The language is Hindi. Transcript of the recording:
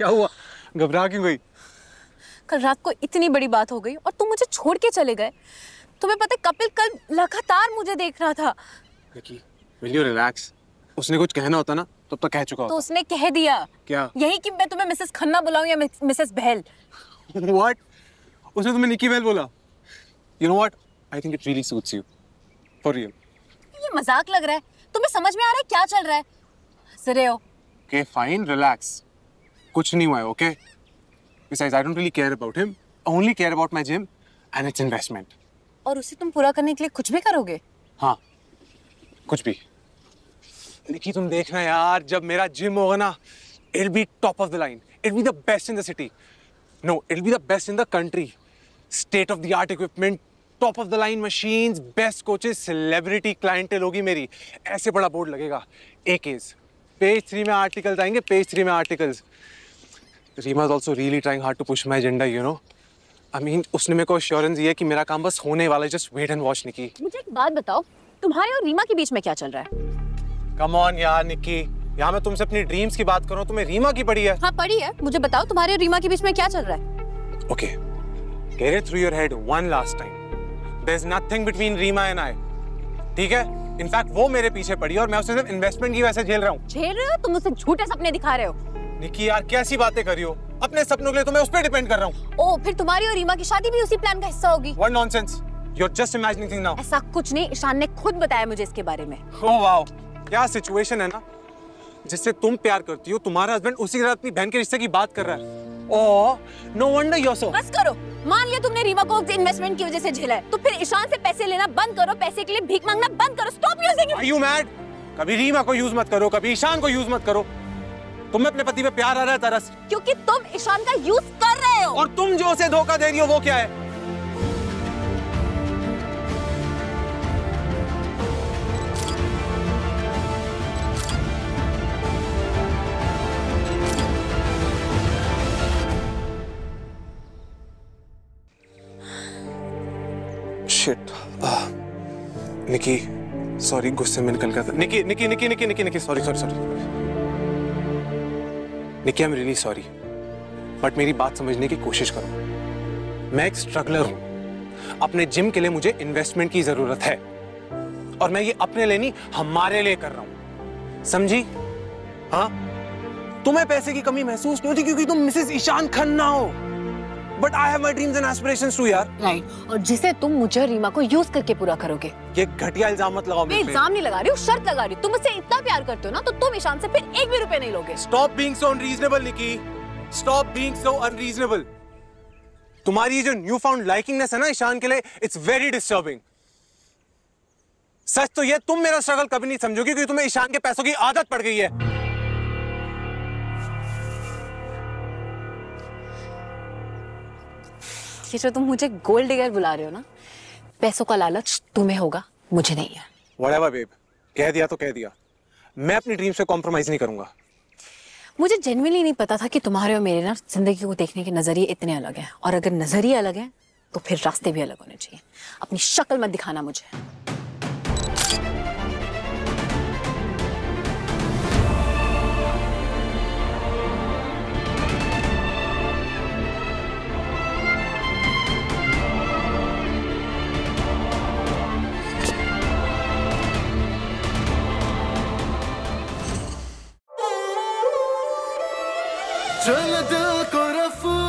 क्या हुआ? घबरा क्यों गई? कल रात को इतनी बड़ी बात हो गई और तुम मुझे छोड़ के चले गए। तुम्हें पता है कपिल कल लगातार मुझे देख रहा था। निकी, will you relax? उसने कुछ कहना होता ना तब तो कह चुका होता। तो उसने कह दिया। क्या? यही कि मैं तुम्हें मिसेस खन्ना बुलाऊं या मिसेस बहल। What? उसने तुम्हें निकी बहल बोला? You know what? I think it really suits you. For real. ये मजाक लग रहा है। तुम्हें समझ में आ रहा है क्या चल रहा है? हंस रहे हो? Okay, fine, relax. कुछ नहीं हुआ है, okay? Besides, I don't really care about him. I only care about my gym and its investment. और उसे तुम पूरा करने के लिए कुछ भी करोगे? हाँ, कुछ भी। निकी तुम देखना यार, जब मेरा जिम होगा ना, it'll be top of the line. It'll be the best in the city. No, it'll be the best in the country. State of the art equipment, top of the line machines, best coaches, celebrity clientele होगी मेरी। ऐसे बड़ा बोर्ड लगेगा। एक केस, पेज 3 में आर्टिकल्स आएंगे, पेज 3 में articles. Reema is also really trying hard to push my agenda, you know. I mean, उसने मेरे को assurance दी है कि मेरा काम बस होने वाला है, just wait and watch, निकी। मुझे एक बात बताओ, तुम्हारे और रीमा के बीच में क्या चल रहा है? Come on यार निकी, यहाँ मैं तुमसे अपनी ड्रीम्स की बात कर रहा हूँ, तुम्हें रीमा की पड़ी है। हाँ पड़ी है, मुझे बताओ तुम्हारे और रीमा के बीच में क्या चल रहा है? Okay, get it through your head one last time. There's nothing between Reema and I. ठीक है? In fact, वो मेरे पीछे पड़ी है और मैं उसे सिर्फ इन्वेस्टमेंट की वजह से झेल रहा हूँ। झेल रहे हो? तुम मुझसे झूठे सपने दिखा रहे हो। निकी यार कैसी बातें कर रही हो? अपने सपनों के लिए तो मैं उस पर डिपेंड कर रहा हूँ। ओह, फिर तुम्हारी और रीमा की शादी भी उसी प्लान का हिस्सा होगी? What nonsense? You're just imagining things now. ऐसा कुछ नहीं, ईशान ने खुद बताया मुझे इसके बारे में। Oh wow, क्या सिचुएशन है ना? जिससे तुम प्यार करती हो, तुम्हारा हस्बैंड उसी तरह अपनी बहन के रिश्ते की बात कर रहा है। Oh, no wonder you're so. बस करो, मान लिया तुमने रीमा को इन्वेस्टमेंट की वजह से झेला है, तो फिर ईशान से पैसे लेना बंद करो, पैसे के लिए भीख मांगना बंद करो, stop using it. Are you mad? कभी रीमा को यूज मत करो, कभी ईशान को यूज मत करो। तुम्हें अपने पति पे प्यार आ रहा है तरस। क्योंकि तुम ईशान का यूज कर रहे हो। और तुम जो उसे धोखा दे रही हो वो क्या है? Shit. निकी, सॉरी गुस्से में निकल गया था। Nikki, Nikki, Nikki, Nikki, Nikki, Nikki, sorry, sorry, sorry. Nikki, I'm really sorry. But मेरी बात समझने की कोशिश करो। मैं एक स्ट्रगलर हूं। अपने जिम के लिए मुझे इन्वेस्टमेंट की जरूरत है और मैं ये अपने लिए नहीं, हमारे लिए कर रहा हूं। समझी? हाँ? तुम्हें पैसे की कमी महसूस नहीं होती क्योंकि तुम मिसेस ईशान खन्ना हो। But I have my dreams and aspirations too, यार। राइट, और जिसे तुम मुझे और रीमा को यूज करके पूरा करोगे। ये घटिया इल्जाम मत लगाओ मेरे पे। इल्जाम नहीं लगा रही हूँ, शर्त लगा रही हूँ। तुम मुझसे इतना प्यार करते हो ना, तो तुम ईशान से फिर एक भी रुपए नहीं लोगे। Stop being so unreasonable, निकी। Stop being so unreasonable. तुम्हारी ये जो न्यू फाउंड लाइकिंगनेस है ना ईशान के लिए, it's very disturbing. सच तो ये, तुम मेरा स्ट्रगल कभी नहीं समझोगे क्योंकि तुम्हें ईशान के पैसों की आदत पड़ गई है। ये जो तुम मुझे गोल्ड डिगर बुला रहे हो ना, पैसों का लालच तुम्हें होगा, मुझे नहीं है। Whatever, babe. कह दिया तो कह दिया। मैं अपनी ड्रीम्स पे कॉम्प्रोमाइज नहीं करूंगा। मुझे जेन्युइनली नहीं पता था कि तुम्हारे और मेरे ना जिंदगी को देखने के नजरिए इतने अलग हैं, और अगर नजरिए अलग हैं तो फिर रास्ते भी अलग होने चाहिए। अपनी शक्ल मत दिखाना मुझे। चल दिल को रफू